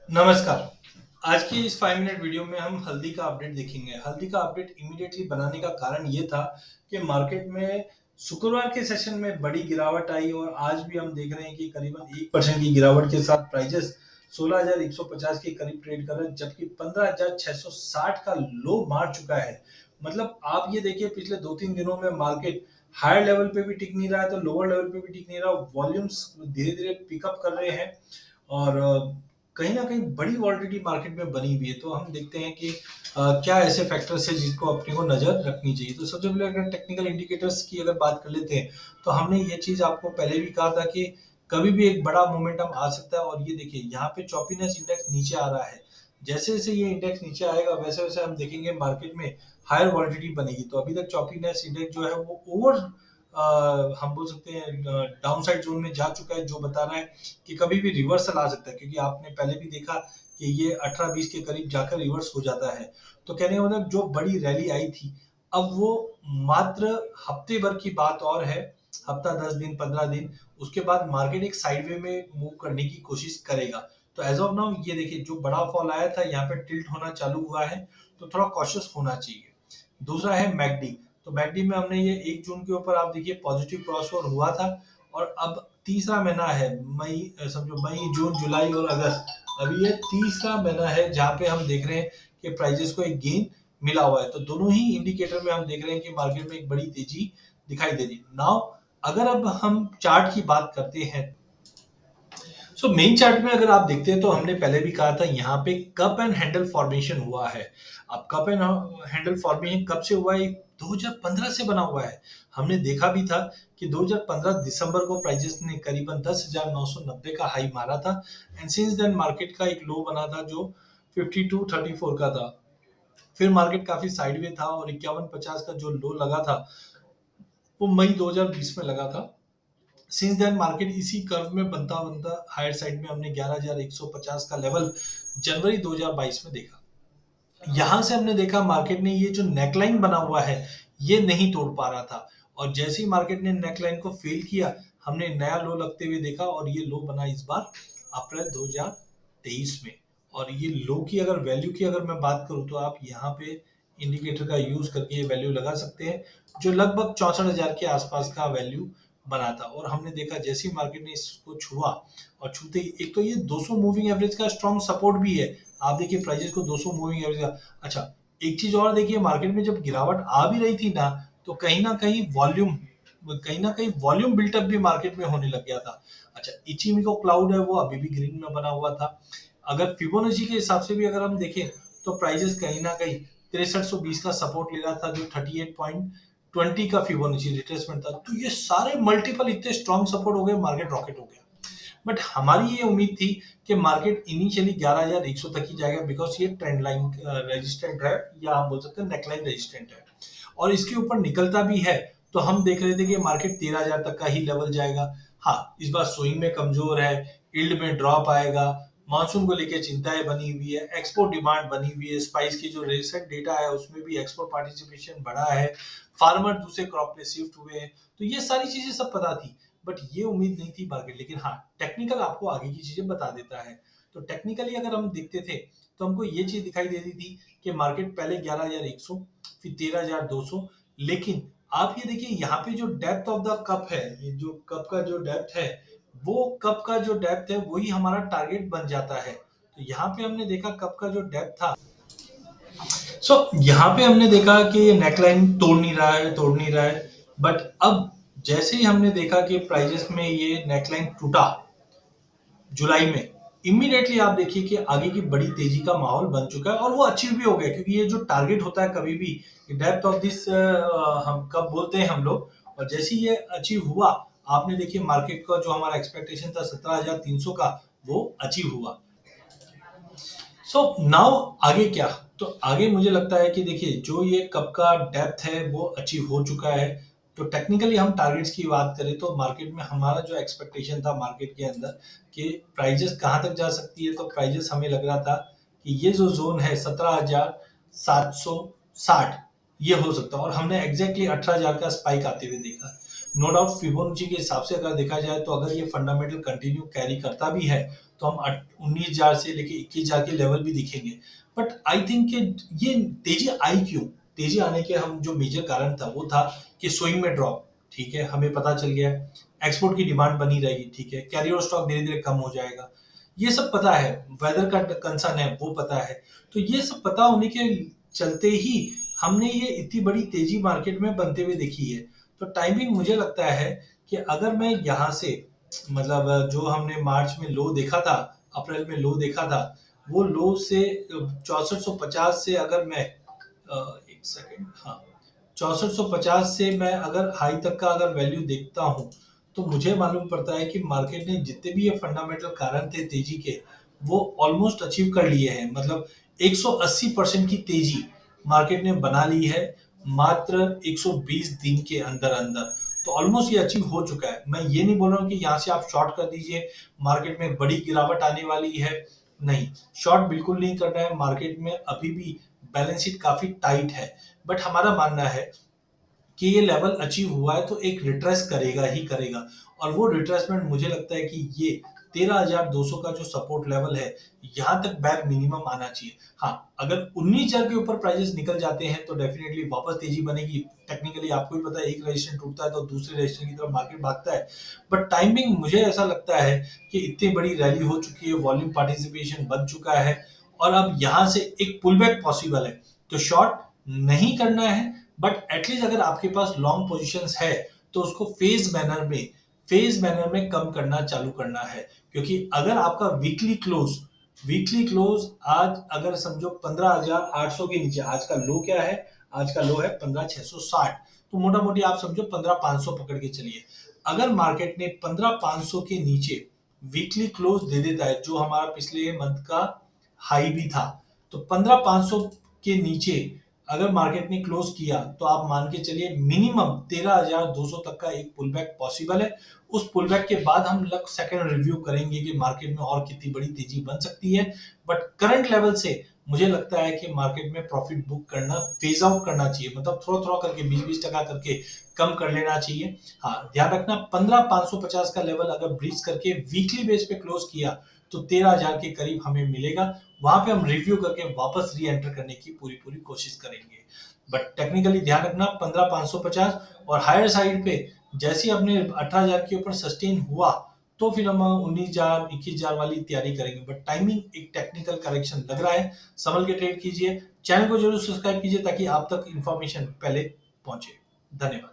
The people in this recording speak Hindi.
नमस्कार। आज की इस 5 मिनट वीडियो में हम हल्दी का अपडेट देखेंगे। हल्दी का अपडेट इमीडिएटली बनाने का कारण ये था कि मार्केट में शुक्रवार के सेशन में बड़ी गिरावट आई और आज भी हम देख रहे हैं कि करीबन 1% की गिरावट के साथ प्राइजेस 16,150 के करीब ट्रेड कर रहे हैं, जबकि 15,660 का लो मार चुका है। मतलब आप ये देखिए, पिछले 2-3 दिनों में मार्केट हायर लेवल पे भी टिक नहीं रहा है, तो लोअर लेवल पे भी टिक नहीं रहा। वॉल्यूम्स धीरे-धीरे पिकअप कर रहे हैं और कहीं न कहीं बड़ी वॉलेटिलिटी मार्केट में बनी हुई है। तो हम देखते हैं कि क्या ऐसे फैक्टर्स हैं जिसको अपने को नज़र रखनी चाहिए। तो सबसे पहले अगर टेक्निकल इंडिकेटर्स की अगर बात कर लेते हैं, तो हमने ये चीज़ आपको पहले भी कहा था कि कभी भी एक बड़ा मोमेंटम आ सकता है और ये देखिए यहाँ पे चॉपीनेस इंडेक्स नीचे आ रहा है। जैसे-जैसे ये इंडेक्स नीचे आएगा वैसे-वैसे हम देखेंगे मार्केट में हायर वॉलेटिलिटी बनेगी। तो अभी तक चॉपीनेस इंडेक्स जो है वो ओवर हम बोल सकते हैं डाउनसाइड ज़ोन में जा चुका है, जो बता रहा है कि कभी भी रिवर्सल आ सकता है, क्योंकि आपने पहले भी देखा कि ये 18-20 के करीब जाकर रिवर्स हो जाता है। तो कहने का मतलब जो बड़ी रैली आई थी, अब वो मात्र हफ्ते भर की बात और है, हफ्ता 10 दिन, 15 दिन, उसके बाद मार्केट एक साइडवे में मूव करने की कोशिश करेगा। तो एज़ ऑफ नाउ ये देखिए, जो बड़ा फॉल आया था यहाँ पे टिल्ट होना चालू हुआ है, तो थोड़ा कॉशियस होना चाहिए। दूसरा है मैकडी। तो मैकडी में हमने ये 1 जून के ऊपर आप देखिए पॉजिटिव क्रॉसओवर हुआ था और अब तीसरा महीना है मई, समझो मई, जून, जुलाई और अगस्त। अभी ये तीसरा महीना है जहाँ पे हम देख रहे हैं कि प्राइजेस को एक गेन मिला हुआ है। तो दोनों ही इंडिकेटर में हम देख रहे हैं कि मार्केट में एक बड़ी तेजी दिखाई दे रही है। नाउ अगर अब हम चार्ट की बात करते हैं, सो मेन चार्ट में अगर आप देखते हैं तो हमने पहले भी कहा था यहाँ पे कप एंड हैंडल फॉर्मेशन हुआ है। अब कप एंड हैंडल फॉर्मेशन कब से हुआ है? 2015 से बना हुआ है। हमने देखा भी था कि 2015 दिसंबर को प्राइजेस ने करीबन 10,990 का हाई मारा था एंड सिंस देन मार्केट का एक लो बना था जो 5234 का था। फिर मार्केट काफी साइडवे था और 5150 का जो लो लगा था वो मई 2020 में लगा था। सिंस देन मार्केट इसी कर्व में बनता बनता हायर साइड में हमने 11,150 का लेवल जनवरी 2022 में देखा। यहाँ से हमने देखा मार्केट ने ये जो नेकलाइन बना हुआ है ये नहीं तोड़ पा रहा था और जैसे ही मार्केट ने नेकलाइन को फेल किया, हमने नया लो लगते हुए देखा और ये लो बना इस बार अप्रैल 2023 में। और ये लो की अगर वैल्यू की अगर मैं बात करूं तो आप यहाँ पे इंडिकेटर का यूज करके ये वैल्यू लगा सकते हैं, जो लगभग 64,000 के आसपास का वैल्यू बना था। और हमने देखा जैसे ही मार्केट ने इसको छुआ और छूते ही एक तो ये 200 मूविंग एवरेज का स्ट्रॉन्ग सपोर्ट भी है। आप देखिए प्राइजेस को 200 मूविंग एवरेज का। अच्छा, एक चीज और देखिए, मार्केट में जब गिरावट आ भी रही थी ना, तो कहीं ना कहीं वॉल्यूम बिल्टअप भी मार्केट में होने लग गया था। अच्छा, इचिमिको क्लाउड है वो अभी भी ग्रीन में बना हुआ था। अगर फिबोनाची के हिसाब से भी अगर हम देखें तो प्राइजेस कहीं ना कहीं 6320 का सपोर्ट ले रहा था, जो 38.20 का फिबोनाची रिट्रेसमेंट था। तो ये सारे मल्टीपल इतने स्ट्रॉन्ग सपोर्ट हो गए, मार्केट रॉकेट हो गया। बट हमारी ये उम्मीद थी कि मार्केट इनिशियली 11,100 तक ही जाएगा, बिकॉज ये ट्रेंड लाइन रेजिस्टेंट है या आप बोल सकते हैं नेकलाइन रेजिस्टेंट है और इसके ऊपर निकलता भी है। तो हम देख रहे थे कि मार्केट 13,000 तक का ही लेवल जाएगा। हाँ, इस बार स्विंग में कमजोर है, यील्ड में ड्रॉप आएगा, मानसून को लेकर चिंताएं बनी हुई है, एक्सपोर्ट डिमांड बनी हुई है, स्पाइस की जो रिसेंट डेटा है उसमें भी एक्सपोर्ट पार्टिसिपेशन बढ़ा है, फार्मर दूसरे क्रॉप पे शिफ्ट हुए हैं। तो ये सारी चीजें सब पता थी, बट ये उम्मीद नहीं थी मार्केट। लेकिन हाँ, टेक्निकल आपको आगे की चीजें बता देता है। तो टेक्निकली अगर हम देखते थे तो हमको ये चीज दिखाई दे रही थी कि मार्केट पहले 11,100, फिर 13,200। लेकिन आप ये देखिए यहाँ पे जो डेप्थ ऑफ द कप है, ये जो कप का जो डेप्थ है, वो कप का जो डेप्थ है वही हमारा टारगेट बन जाता है। तो यहाँ पे हमने देखा कप का जो डेप्थ था, यहाँ पे हमने देखा कि ये नेकलाइन तोड़ नहीं रहा है। बट अब जैसे ही हमने देखा कि प्राइजेस में ये नेकलाइन टूटा जुलाई में, इमीडिएटली आप देखिए कि आगे की बड़ी तेजी का माहौल बन चुका है और वो अचीव भी हो गया, क्योंकि ये जो टारगेट होता है कभी भी डेप्थ ऑफ दिस हम कब बोलते हैं हम लोग, और जैसे ही ये अचीव हुआ, आपने देखिए मार्केट का जो हमारा एक्सपेक्टेशन था 17,300 का, वो अचीव हुआ। सो नाउ आगे क्या? तो आगे मुझे लगता है कि देखिए जो ये कप का डेप्थ है वो अचीव हो चुका है। तो टेक्निकली हम टारगेट्स की बात करें तो मार्केट में हमारा जो एक्सपेक्टेशन था मार्केट के अंदर कि प्राइजेस कहाँ तक जा सकती है, तो प्राइजेस हमें लग रहा था कि ये जो जोन है 17,760 ये हो सकता है, और हमने एग्जैक्टली 18,000 का स्पाइक आते हुए देखा। नो डाउट फिबोनाची के हिसाब से अगर देखा जाए तो अगर ये फंडामेंटल कंटिन्यू कैरी करता भी है तो हम 19,000 से लेके 21,000 के लेवल भी दिखेंगे। बट आई थिंक कि ये तेजी आई क्यों? तेजी आने के हम जो मेजर कारण था वो था कि स्विंग में ड्रॉप, ठीक है, हमें पता चल गया। एक्सपोर्ट की डिमांड बनी रहेगी, ठीक है, कैरियर स्टॉक धीरे धीरे कम हो जाएगा, ये सब पता है। वेदर का कंसर्न है वो पता है। तो ये सब पता होने के चलते ही हमने ये इतनी बड़ी तेजी मार्केट में बनते हुए देखी है। तो टाइमिंग मुझे लगता है कि अगर मैं यहाँ से, मतलब जो हमने मार्च में लो देखा था, अप्रैल में लो देखा था, वो लो से 6450 से अगर मैं एक सेकेंड, हाँ, 6450 से मैं अगर हाई तक का अगर वैल्यू देखता हूँ, तो मुझे मालूम पड़ता है कि मार्केट ने जितने भी ये फंडामेंटल कारण थे तेजी के, वो ऑलमोस्ट अचीव कर लिए हैं। मतलब 180% की तेजी मार्केट ने बना ली है मात्र 120 दिन के अंदर अंदर। तो ऑलमोस्ट ये अचीव हो चुका है। मैं ये नहीं बोल रहा हूँ कि यहाँ से आप शॉर्ट कर दीजिए, मार्केट में बड़ी गिरावट आने वाली है। नहीं, शॉर्ट बिल्कुल नहीं करना है। मार्केट में अभी भी बैलेंस शीट काफी टाइट है। बट हमारा मानना है कि ये लेवल अचीव हुआ है तो एक रिट्रेस करेगा ही करेगा। और वो रिट्रेसमेंट मुझे लगता है कि ये 13,200 का जो सपोर्ट लेवल है, यहाँ तक बैक मिनिमम आना चाहिए। हाँ, अगर 19,000 के ऊपर प्राइसेस निकल जाते हैं तो डेफिनेटली वापस तेजी बनेगी। टेक्निकली आपको भी पता है, एक रजिस्टेंस टूटता है तो दूसरे रजिस्टेंस की तरफ मार्केट भागता है। बट टाइमिंग मुझे ऐसा लगता है कि इतनी बड़ी रैली हो चुकी है, वॉल्यूम पार्टिसिपेशन बन चुका है, और अब यहाँ से एक पुल बैक पॉसिबल है। तो शॉर्ट नहीं करना है, बट एटलीस्ट अगर आपके पास लॉन्ग पोजीशंस है तो उसको फेज मैनर में कम करना चालू करना है। क्योंकि अगर आपका वीकली क्लोज आज अगर समझो 15,800 के नीचे, आज का लो क्या है, आज का लो है 15,660, तो मोटा मोटी आप समझो 15,500 पकड़ के चलिए। अगर मार्केट ने 15,500 के नीचे वीकली क्लोज दे देता है, जो हमारा पिछले मंथ का हाई भी था, तो 15,500 के नीचे अगर मार्केट ने क्लोज किया तो आप मान के चलिए मिनिमम 13,200 तक का एक पुल बैक पॉसिबल है। उस पुल बैक के बाद हम लग सेकंड रिव्यू करेंगे कि मार्केट में और कितनी बड़ी तेजी बन सकती है। बट करंट लेवल से मुझे लगता है कि मार्केट में प्रॉफिट बुक करना, फेज आउट करना चाहिए, मतलब थोड़ा थोड़ा करके 20-20% करके कम कर लेना चाहिए। हाँ, ध्यान रखना 15,550 का लेवल अगर ब्रीच करके वीकली बेस पे क्लोज किया तो 13,000 के करीब हमें मिलेगा। वहां पे हम रिव्यू करके वापस री एंटर करने की पूरी पूरी कोशिश करेंगे। बट टेक्निकली ध्यान रखना 15,550, और हायर साइड पे जैसे ही अपने 18,000 के ऊपर सस्टेन हुआ तो फिर हम 19,000 21,000 वाली तैयारी करेंगे। बट टाइमिंग एक टेक्निकल करेक्शन लग रहा है, संभल के ट्रेड कीजिए। चैनल को जरूर सब्सक्राइब कीजिए ताकि आप तक इंफॉर्मेशन पहले पहुंचे। धन्यवाद।